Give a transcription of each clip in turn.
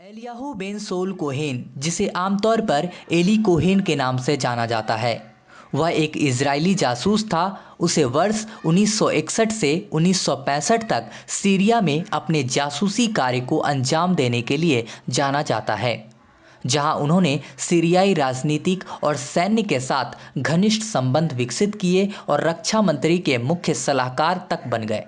Eliyahu Ben soul Cohen, जिसे आमतौर पर एली कोहेन के नाम से जाना जाता है, वह एक इजरायली जासूस था। उसे वर्ष 1961 से 1965 तक सीरिया में अपने जासूसी कार्य को अंजाम देने के लिए जाना जाता है, जहां उन्होंने सीरियाई राजनीतिक और सैन्य के साथ घनिष्ठ संबंध विकसित किए और रक्षा मंत्री के मुख्य सलाहकार तक बन गए।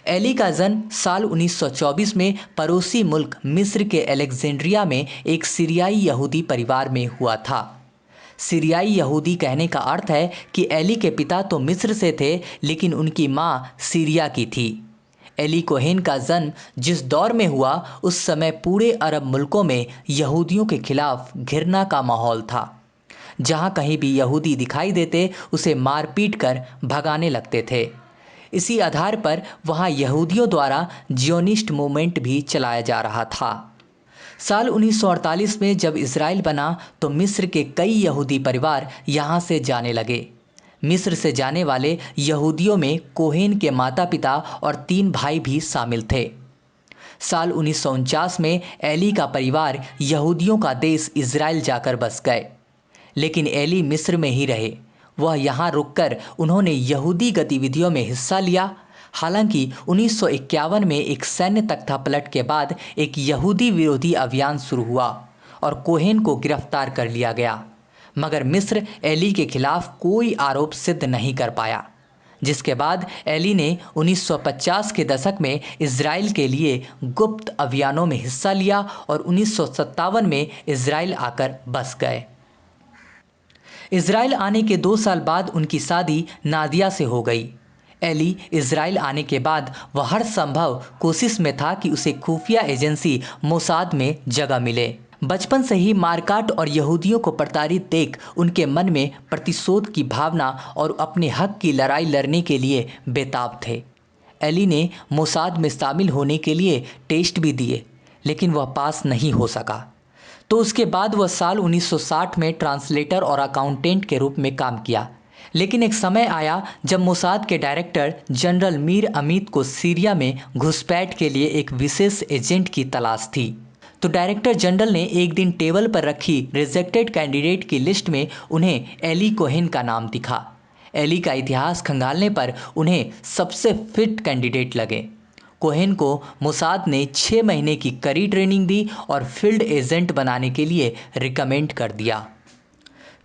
एली का जन्म साल 1924 में पड़ोसी मुल्क मिस्र के अलेक्जेंड्रिया में एक सीरियाई यहूदी परिवार में हुआ था। सीरियाई यहूदी कहने का अर्थ है कि एली के पिता तो मिस्र से थे, लेकिन उनकी माँ सीरिया की थी। एली कोहेन का जन्म जिस दौर में हुआ, उस समय पूरे अरब मुल्कों में यहूदियों के खिलाफ घृणा का माहौल था। जहाँ कहीं भी यहूदी दिखाई देते, उसे मार पीट कर भगाने लगते थे। इसी आधार पर वहाँ यहूदियों द्वारा जियोनिस्ट मूवमेंट भी चलाया जा रहा था। साल 1948 में जब इजराइल बना तो मिस्र के कई यहूदी परिवार यहाँ से जाने लगे। मिस्र से जाने वाले यहूदियों में कोहेन के माता पिता और 3 भाई भी शामिल थे। साल 1949 में एली का परिवार यहूदियों का देश इजराइल जाकर बस गए, लेकिन एली मिस्र में ही रहे। वह यहाँ रुककर उन्होंने यहूदी गतिविधियों में हिस्सा लिया। हालांकि 1951 में एक सैन्य तख्तापलट के बाद एक यहूदी विरोधी अभियान शुरू हुआ और कोहेन को गिरफ्तार कर लिया गया, मगर मिस्र एली के खिलाफ कोई आरोप सिद्ध नहीं कर पाया। जिसके बाद एली ने 1950 के दशक में इजराइल के लिए गुप्त अभियानों में हिस्सा लिया और 1957 में इजराइल आकर बस गए। इजराइल आने के 2 साल बाद उनकी शादी नादिया से हो गई। एली इजराइल आने के बाद वह हर संभव कोशिश में था कि उसे खुफिया एजेंसी मोसाद में जगह मिले। बचपन से ही मारकाट और यहूदियों को प्रताड़ित देख उनके मन में प्रतिशोध की भावना और अपने हक की लड़ाई लड़ने के लिए बेताब थे। एली ने मोसाद में शामिल होने के लिए टेस्ट भी दिए, लेकिन वह पास नहीं हो सका। तो उसके बाद वह साल 1960 में ट्रांसलेटर और अकाउंटेंट के रूप में काम किया। लेकिन एक समय आया जब मोसाद के डायरेक्टर जनरल मीर अमीत को सीरिया में घुसपैठ के लिए एक विशेष एजेंट की तलाश थी। तो डायरेक्टर जनरल ने एक दिन टेबल पर रखी रिजेक्टेड कैंडिडेट की लिस्ट में उन्हें एली कोहेन का नाम दिखा। एली का इतिहास खंगालने पर उन्हें सबसे फिट कैंडिडेट लगे। कोहेन को मोसाद ने 6 महीने की कड़ी ट्रेनिंग दी और फील्ड एजेंट बनाने के लिए रिकमेंड कर दिया।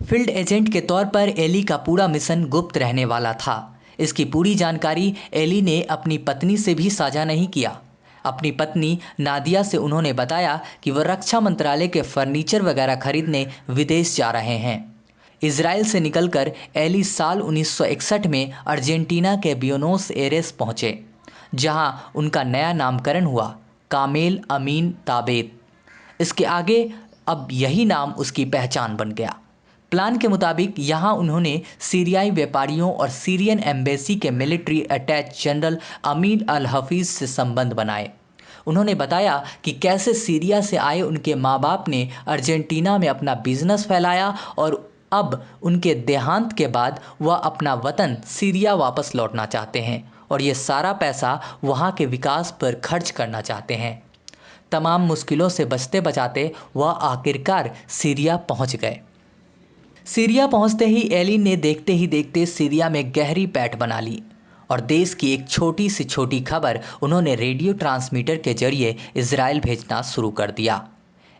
फील्ड एजेंट के तौर पर एली का पूरा मिशन गुप्त रहने वाला था। इसकी पूरी जानकारी एली ने अपनी पत्नी से भी साझा नहीं किया। अपनी पत्नी नादिया से उन्होंने बताया कि वह रक्षा मंत्रालय के फर्नीचर वगैरह खरीदने विदेश जा रहे हैं। इजराइल से निकलकर एली साल 1961 में अर्जेंटीना के ब्यूनोस एयरेस पहुँचे, जहां उनका नया नामकरण हुआ, कामेल अमीन ताबेत। इसके आगे अब यही नाम उसकी पहचान बन गया। प्लान के मुताबिक यहाँ उन्होंने सीरियाई व्यापारियों और सीरियन एम्बेसी के मिलिट्री अटैच जनरल अमीन अल हफीज़ से संबंध बनाए। उन्होंने बताया कि कैसे सीरिया से आए उनके माँ बाप ने अर्जेंटीना में अपना बिजनेस फैलाया और अब उनके देहांत के बाद वह अपना वतन सीरिया वापस लौटना चाहते हैं और ये सारा पैसा वहाँ के विकास पर खर्च करना चाहते हैं। तमाम मुश्किलों से बचते बचाते वह आखिरकार सीरिया पहुँच गए। सीरिया पहुँचते ही एली ने देखते ही देखते सीरिया में गहरी पैठ बना ली और देश की एक छोटी से छोटी खबर उन्होंने रेडियो ट्रांसमीटर के जरिए इजराइल भेजना शुरू कर दिया।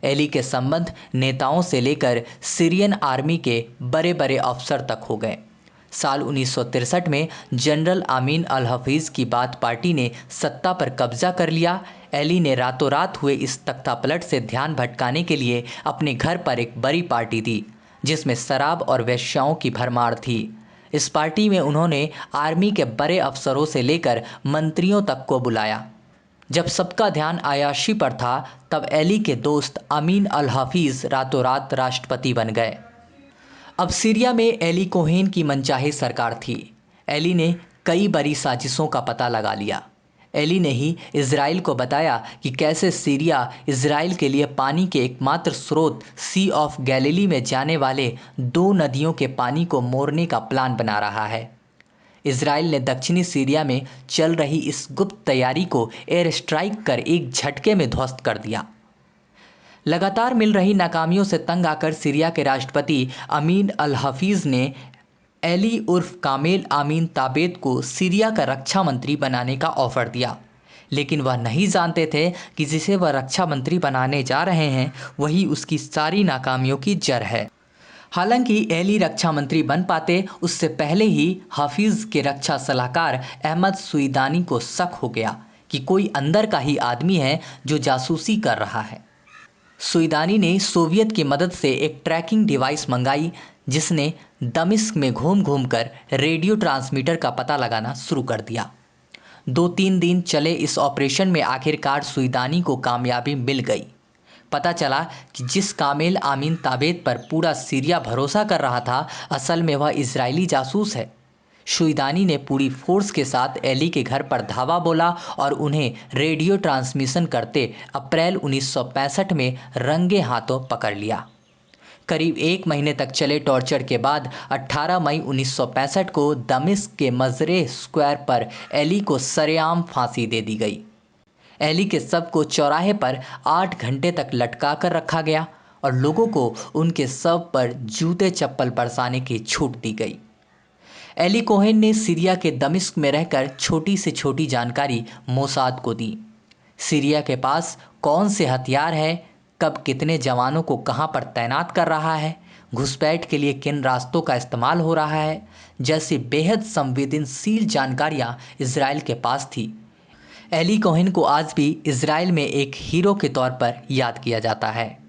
एली के संबंध नेताओं से लेकर सीरियन आर्मी के बड़े बड़े अफसर तक हो गए। साल 1963 में जनरल अमीन अल हफीज़ की बात पार्टी ने सत्ता पर कब्जा कर लिया। एली ने रातों रात हुए इस तख्तापलट से ध्यान भटकाने के लिए अपने घर पर एक बड़ी पार्टी दी, जिसमें शराब और वेश्याओं की भरमार थी। इस पार्टी में उन्होंने आर्मी के बड़े अफसरों से लेकर मंत्रियों तक को बुलाया। जब सबका ध्यान अय्याशी पर था, तब एली के दोस्त अमीन अल हफीज़ रातों रात राष्ट्रपति बन गए। अब सीरिया में एली कोहेन की मनचाही सरकार थी। एली ने कई बड़ी साजिशों का पता लगा लिया। एली ने ही इजराइल को बताया कि कैसे सीरिया इजराइल के लिए पानी के एकमात्र स्रोत सी ऑफ गैलिली में जाने वाले 2 नदियों के पानी को मोड़ने का प्लान बना रहा है। इजराइल ने दक्षिणी सीरिया में चल रही इस गुप्त तैयारी को एयर स्ट्राइक कर एक झटके में ध्वस्त कर दिया। लगातार मिल रही नाकामियों से तंग आकर सीरिया के राष्ट्रपति अमीन अल हफीज़ ने एली उर्फ कामेल आमीन ताबेत को सीरिया का रक्षा मंत्री बनाने का ऑफर दिया, लेकिन वह नहीं जानते थे कि जिसे वह रक्षा मंत्री बनाने जा रहे हैं वही उसकी सारी नाकामियों की जड़ है। हालांकि एली रक्षा मंत्री बन पाते उससे पहले ही हाफिज़ के रक्षा सलाहकार अहमद सुईदानी को शक हो गया कि कोई अंदर का ही आदमी है जो जासूसी कर रहा है। सुईदानी ने सोवियत की मदद से एक ट्रैकिंग डिवाइस मंगाई जिसने दमिश्क में घूम घूम कर रेडियो ट्रांसमीटर का पता लगाना शुरू कर दिया। 2-3 दिन चले इस ऑपरेशन में आखिरकार सुईदानी को कामयाबी मिल गई। पता चला कि जिस कामेल आमीन ताबेत पर पूरा सीरिया भरोसा कर रहा था असल में वह इजरायली जासूस है। सुईदानी ने पूरी फोर्स के साथ एली के घर पर धावा बोला और उन्हें रेडियो ट्रांसमिशन करते अप्रैल 1965 में रंगे हाथों पकड़ लिया। करीब 1 महीने तक चले टॉर्चर के बाद 18 मई 1965 को दमिश्क के मजरे स्क्वायर पर एली को सरेआम फांसी दे दी गई। एली के शव को चौराहे पर 8 घंटे तक लटका कर रखा गया और लोगों को उनके शव पर जूते चप्पल बरसाने की छूट दी गई। एली कोहेन ने सीरिया के दमिश्क में रहकर छोटी से छोटी जानकारी मोसाद को दी। सीरिया के पास कौन से हथियार है, कब कितने जवानों को कहां पर तैनात कर रहा है, घुसपैठ के लिए किन रास्तों का इस्तेमाल हो रहा है जैसी बेहद संवेदनशील जानकारियां इजराइल के पास थी। एली कोहेन को आज भी इजराइल में एक हीरो के तौर पर याद किया जाता है।